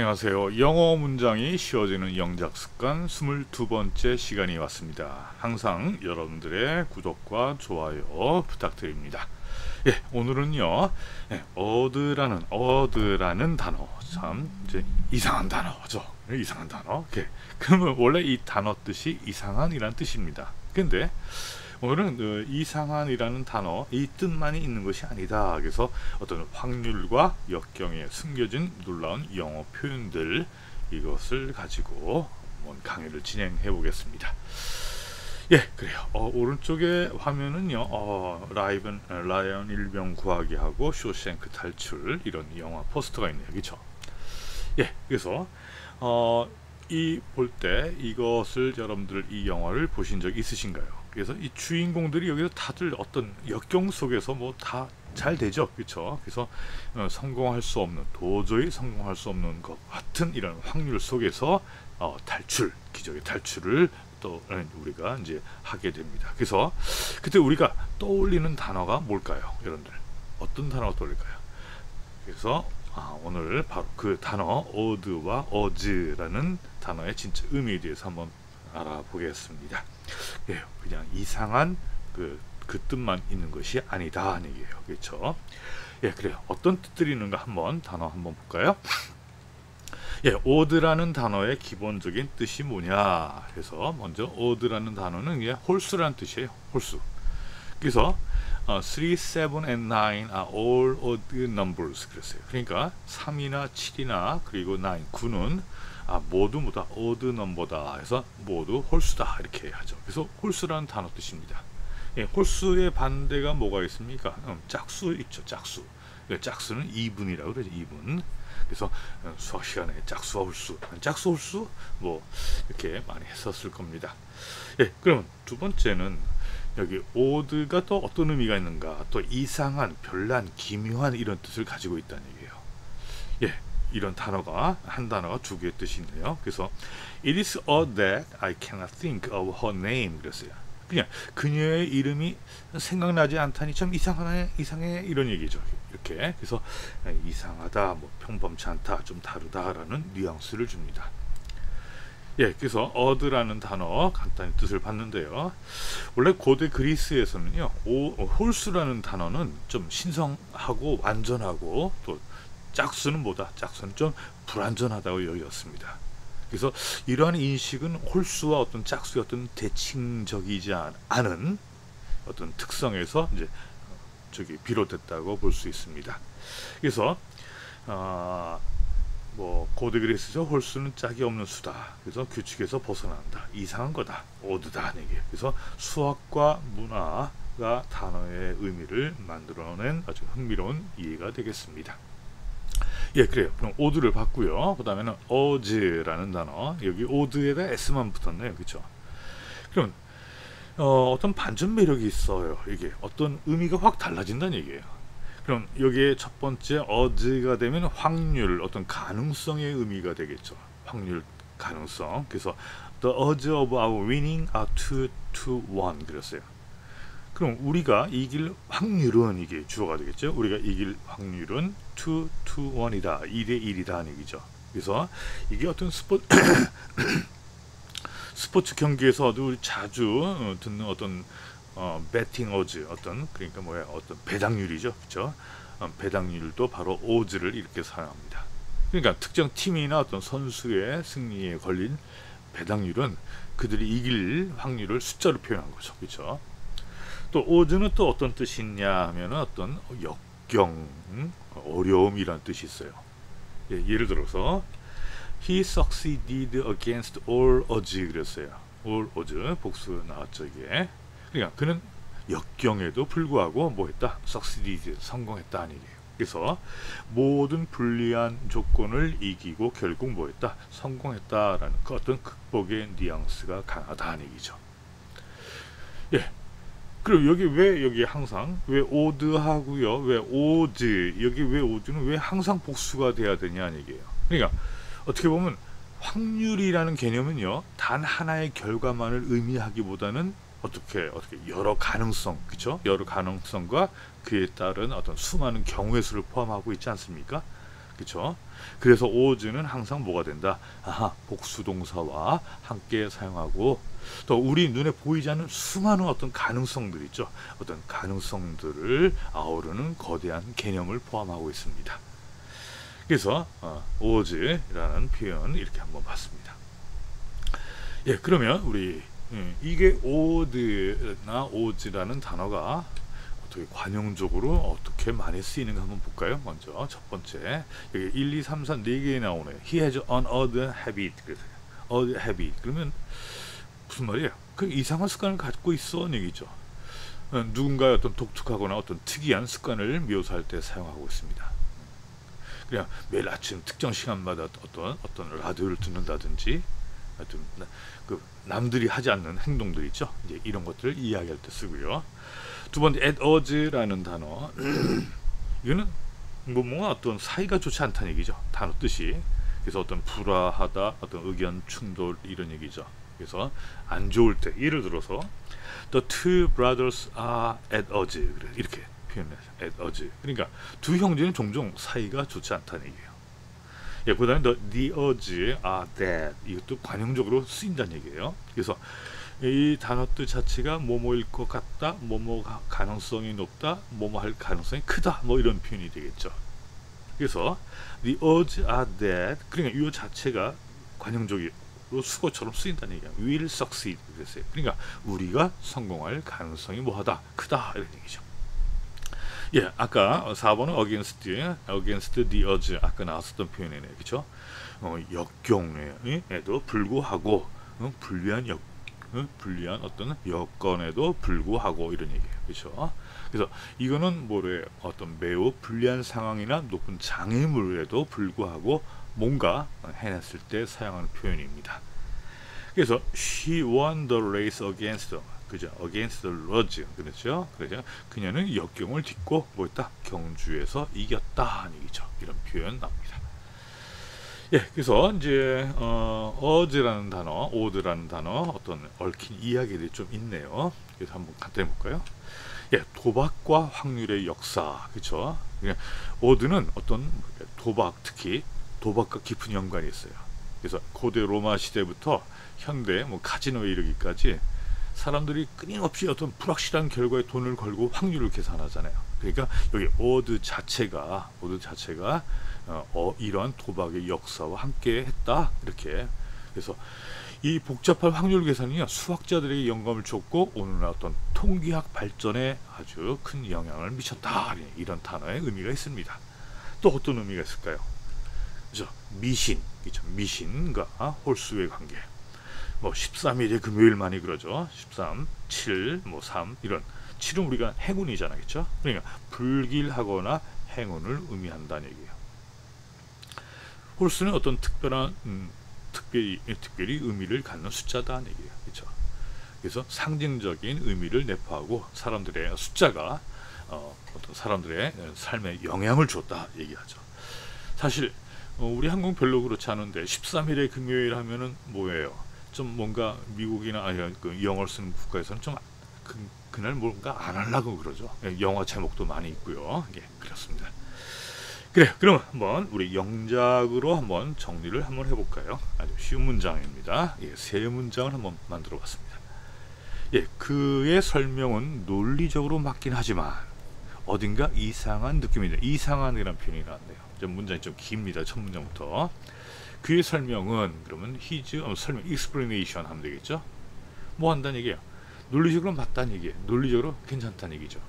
안녕하세요. 영어 문장이 쉬워지는 영작 습관 22번째 시간이 왔습니다. 항상 여러분들의 구독과 좋아요 부탁드립니다. 예, 오늘은요, 어드라는 단어, 참 이제 이상한 단어죠. 이상한 단어. 그러면 원래 이 단어 뜻이 이상한이란 뜻입니다. 근데 오늘은 이상한이라는 단어 이 뜻만이 있는 것이 아니다. 그래서 어떤 확률과 역경에 숨겨진 놀라운 영어 표현들, 이것을 가지고 한번 강의를 진행해 보겠습니다. 예, 그래요. 오른쪽에 화면은요, 라이언 일병 구하기 하고 쇼생크 탈출, 이런 영화 포스터가 있네요. 그렇죠? 예, 그래서 이 볼 때 이것을 여러분들 이 영화를 보신 적 있으신가요? 그래서 이 주인공들이 여기서 다들 어떤 역경 속에서 뭐 다 잘 되죠, 그렇죠? 그래서 성공할 수 없는, 도저히 성공할 수 없는 것 같은 이런 확률 속에서 기적의 탈출을 또 우리가 이제 하게 됩니다. 그래서 그때 우리가 떠올리는 단어가 뭘까요, 여러분들? 어떤 단어가 떠올릴까요? 그래서 오늘 바로 그 단어 어드와 어즈라는 단어의 진짜 의미에 대해서 한번 알아보겠습니다. 예, 그냥 이상한 그 뜻만 있는 것이 아니다 하는 얘기예요. 그렇죠? 예, 그래요. 어떤 뜻들이 있는가 단어 한번 볼까요? 예, 어드라는 단어의 기본적인 뜻이 뭐냐? 그래서 먼저 어드라는 단어는 홀수라는 뜻이에요. 홀수. 그래서 3, 7, and 9 are all odd numbers 그랬어요. 그러니까 3이나 7이나 그리고 9는 모두 odd number다 해서 모두 홀수다 이렇게 하죠. 그래서 홀수라는 단어 뜻입니다. 예, 홀수의 반대가 뭐가 있습니까? 짝수 있죠. 짝수. 짝수는 2분이라고 그러죠. 2분. 그래서 수학 시간에 짝수와 홀수 뭐 이렇게 많이 했었을 겁니다. 예, 그럼 두 번째는 여기 odd가 또 어떤 의미가 있는가? 또 이상한, 별난, 기묘한 이런 뜻을 가지고 있다는 얘기예요. 예, 이런 한 단어가 두 개의 뜻이 있네요. 그래서 it is odd that I cannot think of her name 그랬어요. 그냥 그녀의 이름이 생각나지 않다니 참 이상해 이런 얘기죠. 이렇게 그래서 이상하다, 뭐 평범치 않다, 좀 다르다라는 뉘앙스를 줍니다. 예, 그래서 odd라는 단어 간단히 뜻을 봤는데요. 원래 고대 그리스에서는요, 홀수라는 단어는 좀 신성하고 완전하고, 또 짝수는 좀 불완전하다고 여겼습니다. 그래서 이러한 인식은 홀수와 어떤 짝수의 어떤 대칭적이지 않은 어떤 특성에서 이제 비롯됐다고 볼 수 있습니다. 그래서 고대 그리스죠. 홀수는 짝이 없는 수다. 그래서 규칙에서 벗어난다. 이상한 거다. 오드다 하는 얘기예요. 그래서 수학과 문화가 단어의 의미를 만들어낸 아주 흥미로운 이해가 되겠습니다. 예, 그래요. 그럼 오드를 봤고요. 그 다음에는 어즈라는 단어. 여기 오드에다 s만 붙었네요. 그렇죠? 그럼 어떤 반전 매력이 있어요. 이게 어떤 의미가 확 달라진다는 얘기예요. 그럼 여기에 첫 번째 어즈가 되면 확률, 어떤 가능성의 의미가 되겠죠. 확률, 가능성. 그래서 the odds of our winning are 2 to 1 그랬어요. 그럼 우리가 이길 확률은, 이게 주어가 되겠죠. 우리가 이길 확률은 2 to 1이다. 2대 1이다 하는 얘기죠. 그래서 이게 어떤 스포츠 경기에서도 자주 듣는 어떤 배팅 어즈, 그러니까 어떤 배당률이죠. 그렇죠? 배당률도 바로 오즈를 이렇게 사용합니다. 그러니까 특정 팀이나 어떤 선수의 승리에 걸린 배당률은 그들이 이길 확률을 숫자로 표현한 거죠. 그렇죠? 또 오즈는 또 어떤 뜻이 있냐 하면은 어떤 역경, 어려움이라는 뜻이 있어요. 예, 예를 들어서 He succeeded against all odds 그랬어요. all odds 복수 나왔죠 이게. 그러니까 그는 역경에도 불구하고 succeeded 성공했다 하는 얘기예요. 그래서 모든 불리한 조건을 이기고 결국 성공했다라는 그 어떤 극복의 뉘앙스가 강하다 하는 얘기죠. 예. 그리고 여기 항상 왜 오드하고요, 왜 오드, 여기 왜 오드는 왜 항상 복수가 돼야 되냐는 얘기예요. 그러니까 어떻게 보면 확률이라는 개념은요, 단 하나의 결과만을 의미하기보다는 어떻게 여러 가능성, 그렇죠? 여러 가능성과 그에 따른 어떤 수많은 경우의 수를 포함하고 있지 않습니까? 그쵸? 그래서 오즈는 항상 뭐가 된다? 아하, 복수동사와 함께 사용하고 또 우리 눈에 보이지 않는 수많은 어떤 가능성들 있죠. 어떤 가능성들을 아우르는 거대한 개념을 포함하고 있습니다. 그래서 오즈라는 표현 이렇게 한번 봤습니다. 예, 그러면 우리 이게 오드나 오즈라는 단어가 어떻게 관용적으로 어떻게 많이 쓰이는가 한번 볼까요? 먼저 첫 번째 여기 1, 2, 3, 4 4개 나오네요. He has an odd habit. 그래서 odd habit 그러면 무슨 말이에요? 그 이상한 습관을 갖고 있어 얘기죠. 누군가의 어떤 독특하거나 어떤 특이한 습관을 묘사할 때 사용하고 있습니다. 그냥 매일 아침 특정 시간마다 어떤 라디오를 듣는다든지 하여튼 그 남들이 하지 않는 행동들 있죠. 이제 이런 것들을 이야기할 때 쓰고요. 두 번째 at odds라는 단어 이거는 뭔가 어떤 사이가 좋지 않다는 얘기죠. 단어 뜻이. 그래서 어떤 불화하다, 어떤 의견 충돌 이런 얘기죠. 그래서 안 좋을 때 예를 들어서 The two brothers are at odds 이렇게 표현해요. at odds. 그러니까 두 형제는 종종 사이가 좋지 않다는 얘기예요. 예, 그다음에 the odds are that 이것도 관용적으로 쓰인다는 얘기예요. 그래서 이 단어 뜻 자체가 뭐뭐일 것 같다, 뭐뭐 가능성이 높다, 뭐뭐 할 가능성이 크다, 뭐 이런 표현이 되겠죠. 그래서 the odds are that 그러니까 이 자체가 관용적으로 수거처럼 쓰인다는 얘기예요. will succeed 그랬어요. 그러니까 우리가 성공할 가능성이 뭐하다, 크다 이런 얘기죠. 예, 아까 4번은 against the odds 아까 나왔었던 표현이네요. 그렇죠? 역경에도 불구하고 불리한 어떤 여건에도 불구하고 이런 얘기예요. 그렇죠? 그래서 이거는 뭐래요? 어떤 매우 불리한 상황이나 높은 장애물에도 불구하고 뭔가 해냈을 때 사용하는 표현입니다. 그래서 she won the race against 그죠? against the odds 그렇죠? 그래서 그녀는 역경을 딛고 뭐였다? 경주에서 이겼다 얘기죠. 이런 표현 나옵니다. 예, 그래서 이제 odds라는 단어, odd라는 단어 어떤 얽힌 이야기들이 좀 있네요. 그래서 한번 간단히 볼까요? 예, 도박과 확률의 역사, 그렇죠? 그냥 odd는 어떤 도박, 특히 도박과 깊은 연관이 있어요. 그래서 고대 로마 시대부터 현대 뭐 카지노에 이르기까지 사람들이 끊임없이 어떤 불확실한 결과에 돈을 걸고 확률을 계산하잖아요. 그러니까 여기 오드 자체가 이러한 도박의 역사와 함께 했다 이렇게. 그래서 이 복잡한 확률 계산이요 수학자들에게 영감을 줬고 오늘날 어떤 통계학 발전에 아주 큰 영향을 미쳤다 이런 단어의 의미가 있습니다. 또 어떤 의미가 있을까요? 그죠? 미신, 그죠? 미신과 홀수의 관계. 뭐 13일에 금요일 많이 그러죠. 13, 7, 뭐 3 이런 7은 우리가 행운이잖아, 그렇죠? 그러니까 불길하거나 행운을 의미한다는 얘기예요. 홀수는 어떤 특별히 의미를 갖는 숫자다는 얘기예요, 그렇죠? 그래서 상징적인 의미를 내포하고 사람들의 숫자가 어떤 사람들의 삶에 영향을 줬다 얘기하죠. 사실 우리 한국 별로 그렇지 않은데 13일에 금요일 하면은 뭐예요? 좀 뭔가 미국이나 그 영어를 쓰는 국가에서는 좀 그날 뭔가 안 하려고 그러죠. 영어 제목도 많이 있고요. 예, 그렇습니다. 그래, 그럼 한번 우리 영작으로 한번 정리를 한번 해볼까요? 아주 쉬운 문장입니다. 예, 세 문장을 한번 만들어봤습니다. 예, 그의 설명은 논리적으로 맞긴 하지만 어딘가 이상한 느낌인데 이상한이라는 표현이 나왔네요. 문장이 좀 깁니다. 첫 문장부터. 그의 설명은 그러면 his 설명 explanation 하면 되겠죠. 뭐 한다는 얘기예요? 논리적으로 맞다는 얘기예요. 논리적으로 괜찮다는 얘기죠.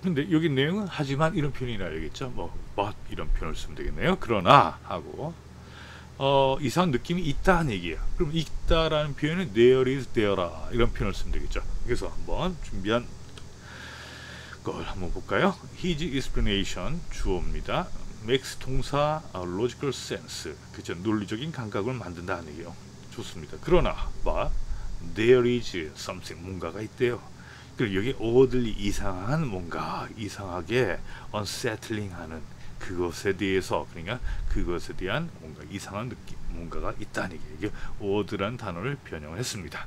근데 여기 내용은 하지만 이런 표현이 나야겠죠. 뭐 but 이런 표현을 쓰면 되겠네요. 그러나 하고 이상한 느낌이 있다는 얘기예요. 그럼 있다라는 표현은 there is there라 이런 표현을 쓰면 되겠죠. 그래서 한번 준비한 걸 한번 볼까요? His explanation 주어입니다. makes 동사 logical sense 그죠? 논리적인 감각을 만든다는 얘기예요. 좋습니다. 그러나 but there is something 뭔가가 있대요. 그리고 여기 oddly 이상한 뭔가 이상하게 unsettling하는 그것에 대해서 그러니까 그것에 대한 뭔가 이상한 느낌 뭔가가 있다는 얘기예요. 이게 odd란 단어를 변형을 했습니다.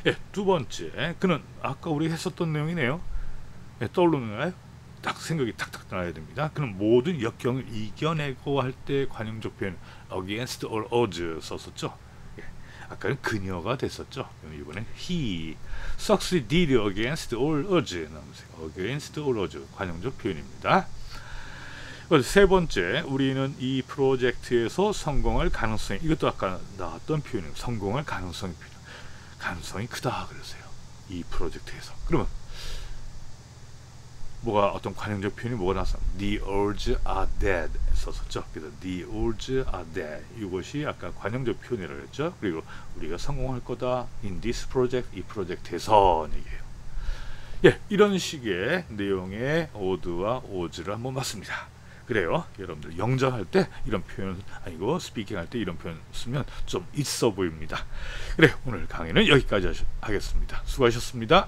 예, 두 번째 그는 아까 우리 했었던 내용이네요. 예, 떠오르나요? 딱 생각이 탁탁 나야 됩니다. 그럼 모든 역경을 이겨내고 할 때 관용적 표현 against all odds 썼었죠. 예. 아까는 그녀가 됐었죠. 이번엔 he succeeded against all odds 나오세요. against all odds 관용적 표현입니다. 세 번째, 우리는 이 프로젝트에서 성공할 가능성이, 이것도 아까 나왔던 표현이에요. 성공할 가능성이 가능성이 크다 그러세요. 이 프로젝트에서. 그러면 뭐가 어떤 관용적 표현이 뭐가 나왔어? The odds are dead 썼었죠. 그래서 the odds are dead 이것이 아까 관용적 표현이라고 했죠. 그리고 우리가 성공할 거다 in this project 이 프로젝트에서 얘기해요. 예, 이런 식의 내용의 odd와 odds를 한번 봤습니다. 그래요. 여러분들 영전할 때 이런 표현 아니고 스피킹 할 때 이런 표현 쓰면 좀 있어 보입니다. 그래 오늘 강의는 여기까지 하겠습니다. 수고하셨습니다.